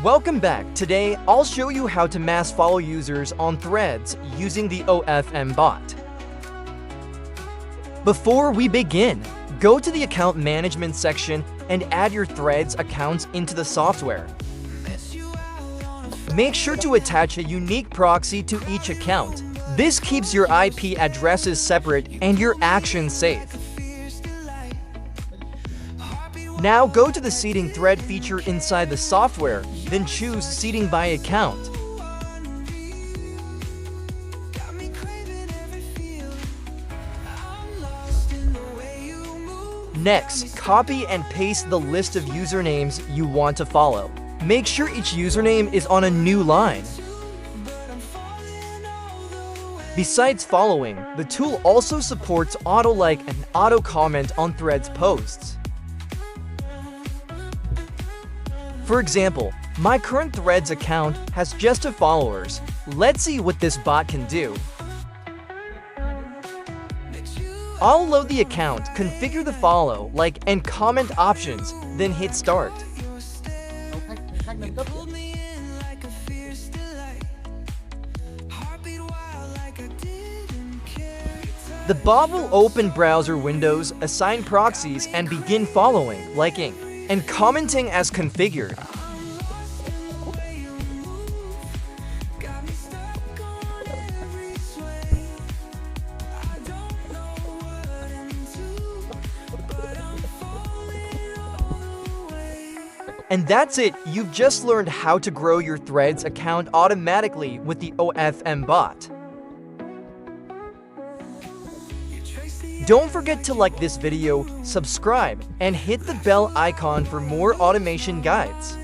Welcome back. Today, I'll show you how to mass follow users on Threads using the OFM bot. Before we begin, go to the account management section and add your Threads accounts into the software. Make sure to attach a unique proxy to each account. This keeps your IP addresses separate and your actions safe. Now go to the seeding thread feature inside the software, then choose seeding by account. Next, copy and paste the list of usernames you want to follow. Make sure each username is on a new line. Besides following, the tool also supports auto-like and auto-comment on Threads posts. For example, my current Threads account has just 2 followers. Let's see what this bot can do. I'll load the account, configure the follow, like, and comment options, then hit start. The bot will open browser windows, assign proxies, and begin following, liking, and commenting as configured. And that's it, you've just learned how to grow your Threads account automatically with the OFM bot. Don't forget to like this video, subscribe, and hit the bell icon for more automation guides.